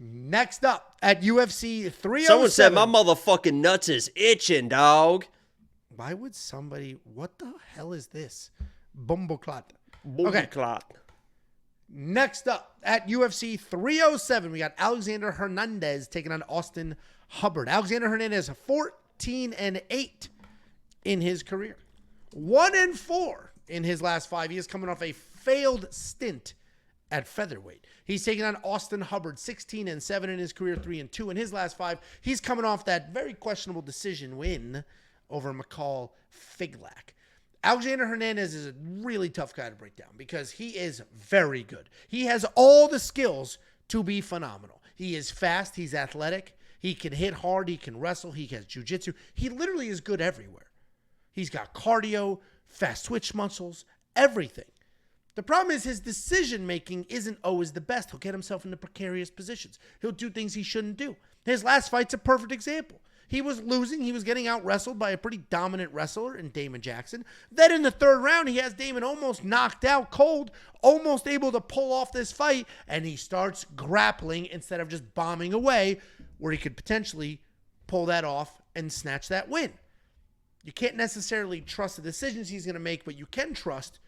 Next up at UFC 307. Someone said my motherfucking nuts is itching, dog. Why would somebody... What the hell is this? Bumbleclot. Bumbleclot. Okay. Next up at UFC 307, we got Alexander Hernandez taking on Austin Hubbard. Alexander Hernandez 14-8 in his career. 1-4 in his last 5 years, coming off a failed stint at featherweight. He's taking on Austin Hubbard, 16-7 in his career, 3-2 in his last 5. He's coming off that very questionable decision win over McCall Figlak. Alexander Hernandez is a really tough guy to break down because he is very good. He has all the skills to be phenomenal. He is fast. He's athletic. He can hit hard. He can wrestle. He has jiu-jitsu. He literally is good everywhere. He's got cardio, fast twitch muscles, everything. The problem is his decision-making isn't always the best. He'll get himself into precarious positions. He'll do things he shouldn't do. His last fight's a perfect example. He was losing. He was getting out-wrestled by a pretty dominant wrestler in Damon Jackson. Then in the third round, he has Damon almost knocked out cold, almost able to pull off this fight, and he starts grappling instead of just bombing away, where he could potentially pull that off and snatch that win. You can't necessarily trust the decisions he's going to make, but you can trust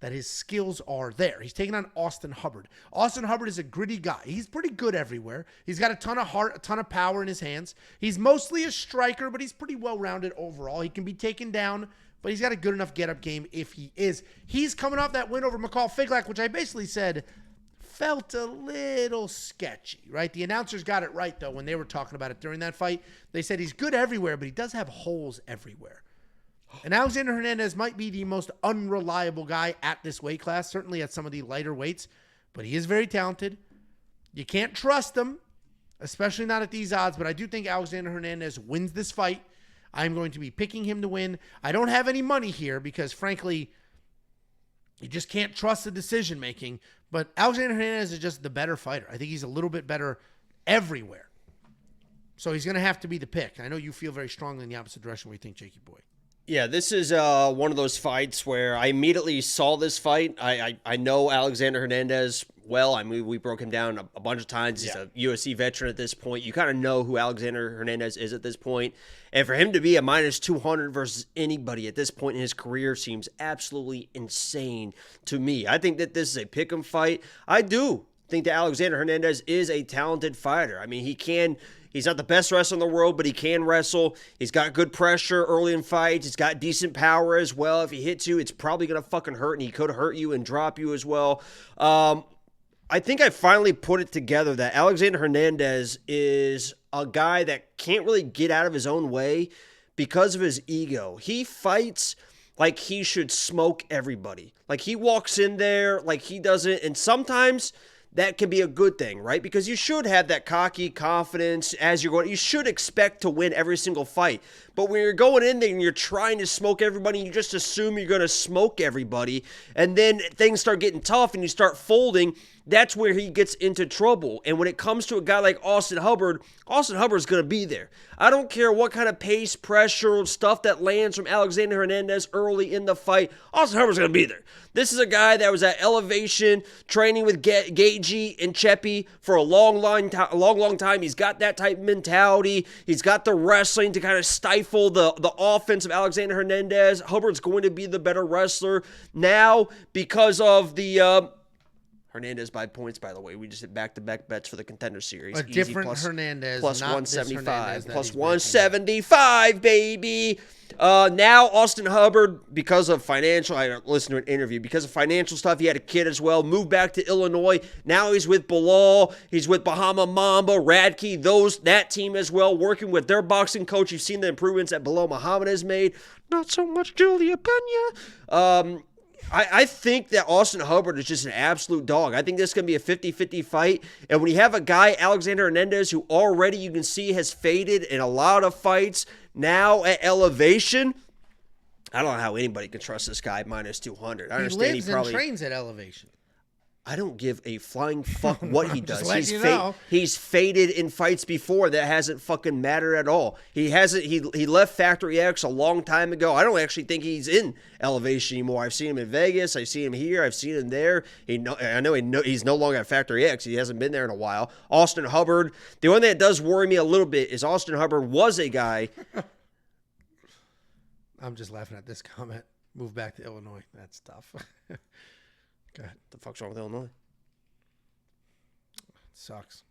that his skills are there. He's taking on Austin Hubbard. Austin Hubbard is a gritty guy. He's pretty good everywhere. He's got a ton of heart, a ton of power in his hands. He's mostly a striker, but he's pretty well-rounded overall. He can be taken down, but he's got a good enough get-up game if he is. He's coming off that win over McCall Figlak, which I basically said felt a little sketchy, right? The announcers got it right, though, when they were talking about it during that fight. They said he's good everywhere, but he does have holes everywhere. And Alexander Hernandez might be the most unreliable guy at this weight class, certainly at some of the lighter weights, but he is very talented. You can't trust him, especially not at these odds, but I do think Alexander Hernandez wins this fight. I'm going to be picking him to win. I don't have any money here because, frankly, you just can't trust the decision-making, but Alexander Hernandez is just the better fighter. I think he's a little bit better everywhere. So he's going to have to be the pick. I know you feel very strongly in the opposite direction. What do you think, Jakey boy? Yeah, this is one of those fights where I immediately saw this fight. I know Alexander Hernandez well. I mean, we broke him down a bunch of times. He's a UFC veteran at this point. You kind of know who Alexander Hernandez is at this point. And for him to be a minus 200 versus anybody at this point in his career seems absolutely insane to me. I think that this is a pick'em fight. I do think that Alexander Hernandez is a talented fighter. I mean, he's not the best wrestler in the world, but he can wrestle. He's got good pressure early in fights. He's got decent power as well. If he hits you, it's probably going to fucking hurt, and he could hurt you and drop you as well. I think I finally put it together that Alexander Hernandez is a guy that can't really get out of his own way because of his ego. He fights like he should smoke everybody. Like he walks in there like he doesn't, and sometimes that can be a good thing, right? Because you should have that cocky confidence as you're going. You should expect to win every single fight. But when you're going in there and you're trying to smoke everybody, you just assume you're going to smoke everybody. And then things start getting tough and you start folding. That's where he gets into trouble. And when it comes to a guy like Austin Hubbard's going to be there. I don't care what kind of pace, pressure, stuff that lands from Alexander Hernandez early in the fight. Austin Hubbard's going to be there. This is a guy that was at Elevation training with Gagey and Cheppy for a long time. He's got that type of mentality. He's got the wrestling to kind of stifle the offense of Alexander Hernandez. Hubbard's going to be the better wrestler now because of the Hernandez by points, by the way. We just hit back-to-back bets for the Contender Series. A different Hernandez, plus not 175. Plus 175, baby. Now, Austin Hubbard, because of financial, I listened to an interview, because of financial stuff, he had a kid as well, moved back to Illinois. Now he's with Bilal. He's with Bahama Mamba, Radke, that team as well, working with their boxing coach. You've seen the improvements that Bilal Muhammad has made. Not so much Julia Pena. I think that Austin Hubbard is just an absolute dog. I think this is going to be a 50-50 fight. And when you have a guy, Alexander Hernandez, who already you can see has faded in a lot of fights, now at Elevation, I don't know how anybody can trust this guy minus 200. I understand he lives and trains at Elevation. I don't give a flying fuck what he does. He's faded in fights before. That hasn't fucking mattered at all. He left Factory X a long time ago. I don't actually think he's in Elevation anymore. I've seen him in Vegas. I've seen him here. I've seen him there. I know he's no longer at Factory X. He hasn't been there in a while. Austin Hubbard. The only thing that does worry me a little bit is Austin Hubbard was a guy. I'm just laughing at this comment. Move back to Illinois. That's tough. Go ahead. The fuck's wrong with Illinois? It sucks.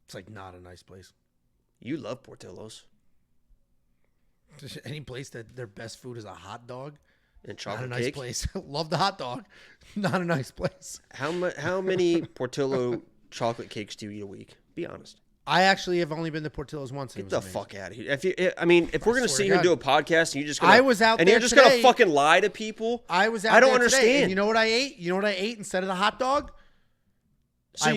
It's like not a nice place. You love Portillo's. Any place that their best food is a hot dog. And chocolate not a nice cake? Place. Love the hot dog. Not a nice place. How many Portillo chocolate cakes do you eat a week? Be honest. I actually have only been to Portillo's once. Get the fuck out of here! If we're gonna sit here and do a podcast and you just I was out and there you're just today, gonna fucking lie to people, I was out. I don't there understand. Today, and you know what I ate? You know what I ate instead of the hot dog? So I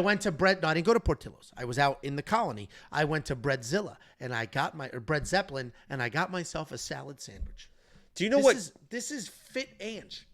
went to Bread. No, I didn't go to Portillo's. I was out in the colony. I went to Breadzilla and I got Bread Zeppelin and I got myself a salad sandwich. Do you know this is fit Ange.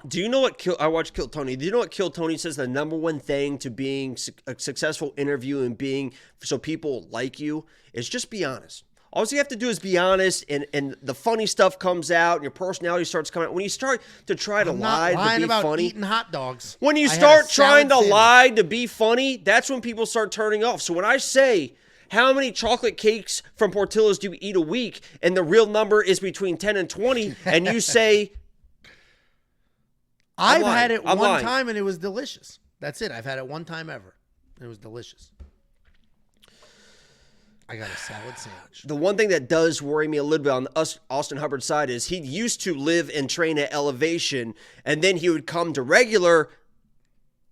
Do you know what I watched Kill Tony? Do you know what Kill Tony says the number one thing to being a successful interview and being so people like you is just be honest. All you have to do is be honest, and the funny stuff comes out, and your personality starts coming out. When you start to try to lie to be about funny, eating hot dogs. When you start trying to lie to be funny, that's when people start turning off. So when I say, how many chocolate cakes from Portillo's do you eat a week, and the real number is between 10 and 20, and you say, I've had it one time and it was delicious. That's it. I've had it one time ever. It was delicious. I got a salad sandwich. The one thing that does worry me a little bit on Austin Hubbard's side is he used to live and train at Elevation, and then he would come to regular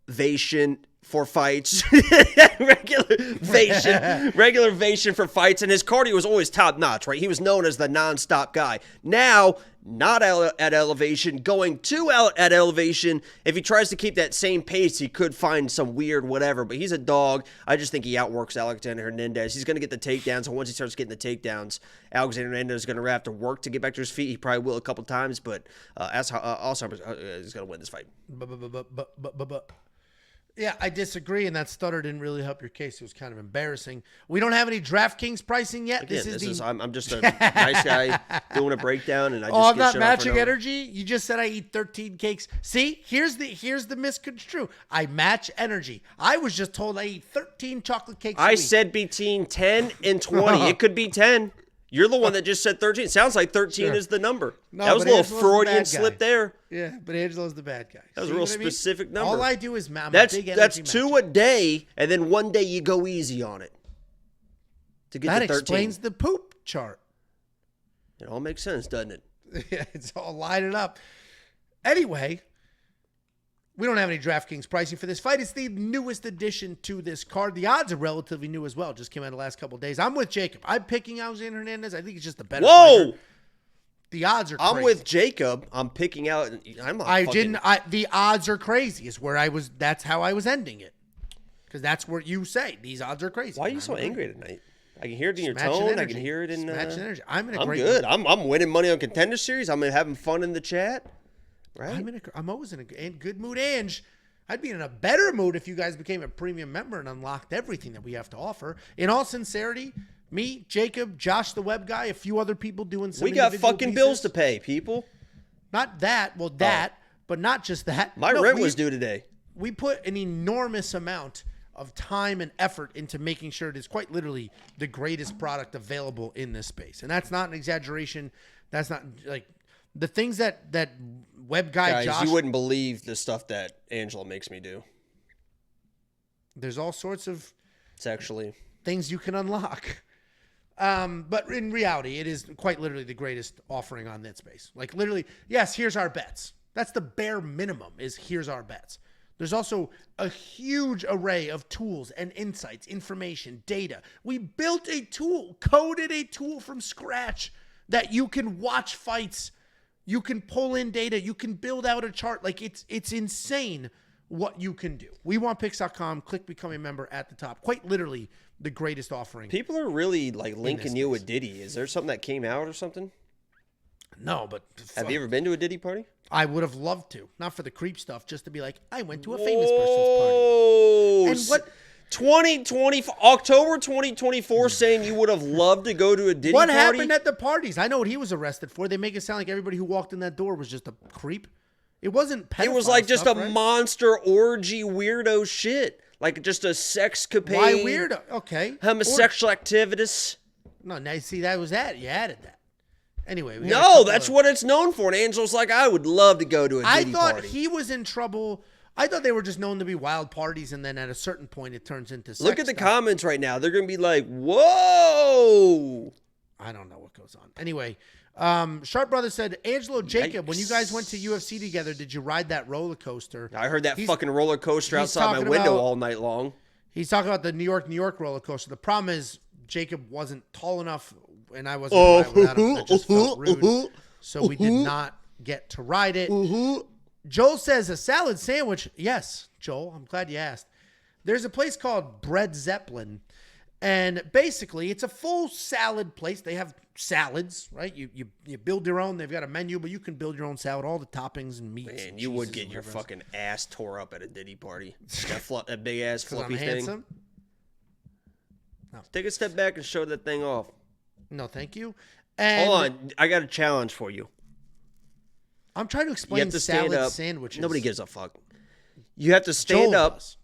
Vation for fights, regular Vation for fights, and his cardio was always top notch, right? He was known as the nonstop guy. Now, not at Elevation, going to at Elevation. If he tries to keep that same pace, he could find some weird whatever, but he's a dog. I just think he outworks Alexander Hernandez. He's going to get the takedowns, and once he starts getting the takedowns, Alexander Hernandez is going to have to work to get back to his feet. He probably will a couple times, but Austin is going to win this fight. Yeah, I disagree, and that stutter didn't really help your case. It was kind of embarrassing. We don't have any DraftKings pricing yet. Again, I'm just a nice guy doing a breakdown, and I'm not matching energy. You just said I eat 13 cakes. See, here's the misconstrue. I match energy. I was just told I eat 13 chocolate cakes. I said between 10 and 20. It could be 10. You're the one that just said 13. It sounds like 13 is the number. No, that was a little Freudian slip there. Yeah, but Angelo's the bad guy. That was a real specific number. All I do is that's 2 a day, and then one day you go easy on it to get to 13. That explains the poop chart. It all makes sense, doesn't it? Yeah, it's all lining up. Anyway, we don't have any DraftKings pricing for this fight. It's the newest addition to this card. The odds are relatively new as well. Just came out the last couple of days. I'm with Jacob. I'm picking Alexander Hernandez. I think it's just the better fighter. The odds are crazy. I'm with Jacob. I'm picking out. The odds are crazy is where I was. That's how I was ending it. Because that's what you say. These odds are crazy. Why are you so angry tonight? I can hear it in your tone. I can hear it in. Matching energy. I'm good. Mood. I'm winning money on Contender Series. I'm having fun in the chat. Right. I'm always in a good mood, Ange. I'd be in a better mood if you guys became a premium member and unlocked everything that we have to offer. In all sincerity, me, Jacob, Josh the web guy, a few other people doing some. We got fucking bills to pay, people. Not that. Well, but not just that. My rent was due today. We put an enormous amount of time and effort into making sure it is quite literally the greatest product available in this space. And that's not an exaggeration. That's not like the things that web guy Josh. You wouldn't believe the stuff that Angela makes me do. There's all sorts of sexually things you can unlock. But in reality, it is quite literally the greatest offering on that space. Like literally, yes, here's our bets. That's the bare minimum is here's our bets. There's also a huge array of tools and insights, information, data. We built a tool, coded a tool from scratch that you can watch fights. You can pull in data. You can build out a chart. Like it's insane what you can do. WeWantPicks.com. Click become a member at the top. Quite literally the greatest offering. People are really like linking you with Diddy. Is there something that came out or something? No, but Have you ever been to a Diddy party? I would have loved to. Not for the creep stuff, just to be like, I went to a famous person's Oh, party. And what 2020 October 2024 saying you would have loved to go to a Diddy what party? happened at the parties? I know what he was arrested for. They make it sound like everybody who walked in that door was just a creep. It wasn't pedophile It was like just stuff, a right? monster orgy weirdo shit. Like just a sexcapade. Why weirdo? Okay. Homosexual activities. No, now see, that was that. You added that. Anyway. We got a No, couple that's of- what it's known for. And Angel's like, I would love to go to a I Diddy thought party. he was in trouble. I thought they were just known to be wild parties, and then at a certain point, it turns into sex Look at the stuff. comments right now. They're going to be like, whoa. I don't know what goes on. Anyway, Sharp Brother said, Angelo Jacob, when you guys went to UFC together, did you ride that roller coaster? I heard that He's- fucking roller coaster he's outside my talking window about- all night long. He's talking about the New York roller coaster. The problem is Jacob wasn't tall enough, and I wasn't gonna ride without him. That just felt rude. So we did not get to ride it. Joel says a salad sandwich. Yes, Joel, I'm glad you asked. There's a place called Bread Zeppelin, and basically it's a full salad place. They have salads, right? You build your own. They've got a menu, but you can build your own salad, all the toppings and meats. Man, and you would cheeses get and your whatever else. fucking ass tore up at a Diddy party. That big ass 'Cause I'm fluffy thing. handsome. Take a step back and show that thing off. No, thank you. And Hold on, I got a challenge for you. I'm trying to You explain have to stand salad up. sandwiches. Nobody gives a fuck. You have to stand Joel up. does.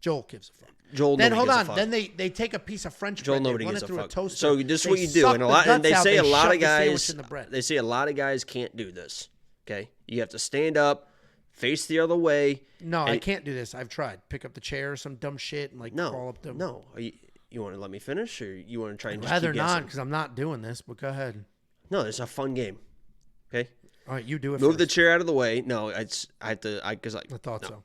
Joel gives a fuck. Joel, Then nobody hold gives a on. fuck. Then they take a piece of French Joel, bread, they nobody run gives it a through a fuck. toaster. So this is they what you do, suck and the they guts say out, a lot shove of the sandwich guys. in the bread. They say a lot of guys can't do this. Okay, you have to stand up, face the other way. No, I and- can't do this. I've tried. Pick up the chair or some dumb shit and like crawl No, up the. no. You want to let me finish, or you want to try and just Rather keep not, guessing? because I'm not doing this. But go ahead. No, it's a fun game. Okay, All right, you do it. move the first. chair out of the way. No, I have to. Because I thought so.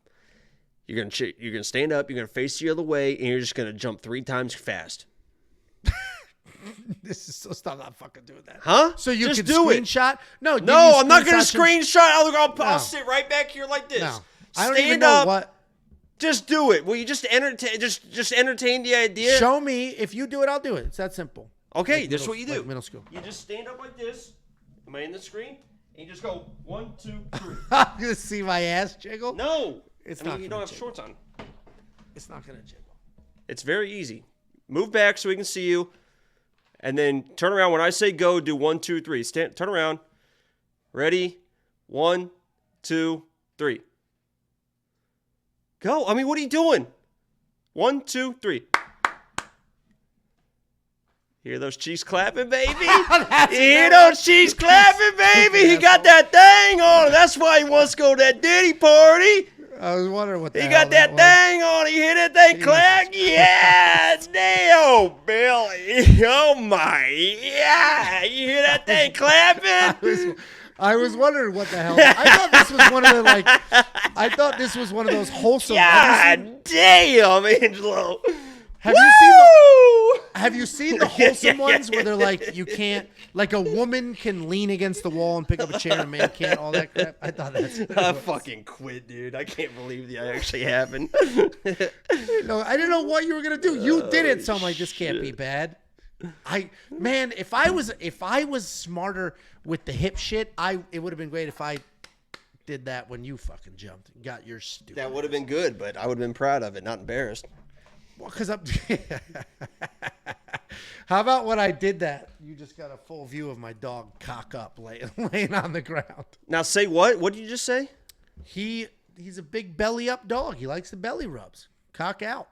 You're gonna stand up. You're gonna face the other way, and you're just gonna jump 3 times fast. This is so stop not fucking doing that. Huh? So you just can do it. screenshot? No, give No, me I'm not gonna screenshots screenshot. I'll No. sit right back here like this. No, I don't Stand even know up. what. Just do it. Will you just entertain? Just entertain the idea. Show me. If you do it, I'll do it. It's that simple. Okay, Like this is middle- what you do. like middle school. You just stand up like this. Am I in the screen? And you just go 1, 2, 3. I'm gonna see my ass jiggle. No, It's I mean, not you gonna don't have jiggle. shorts on. It's not gonna jiggle. It's very easy. Move back so we can see you, and then turn around when I say go. Do 1, 2, 3. Stand. Turn around. Ready? 1, 2, 3. Go. I mean, what are you doing? 1, 2, 3. Hear those cheeks clapping, baby? Hear those cheeks clapping, baby? He got that thing on. That's why he wants to go to that Diddy party. I was wondering what the He hell got that was. thing on. You hear that thing clack? Yeah. Damn, Billy. Oh, my. Yeah. You hear that thing clapping? I was wondering what the hell. I thought this was one of the like. I thought this was one of those wholesome. God damn, Angelo. Have you seen the wholesome ones where they're like you can't, like a woman can lean against the wall and pick up a chair, and a man can't, all that crap? I thought that's. What it I was. fucking quit, dude. I can't believe that actually happened. No, I didn't know what you were gonna do. You did it, so I'm like, this can't be bad. Man, if I was smarter with the hip shit, it would have been great if I did that when you fucking jumped and got your stupid. That would have been good, but I would have been proud of it, not embarrassed. Well, because I'm. How about when I did that? You just got a full view of my dog cock up laying on the ground. Now say what? What did you just say? He's a big belly up dog. He likes the belly rubs. Cock out.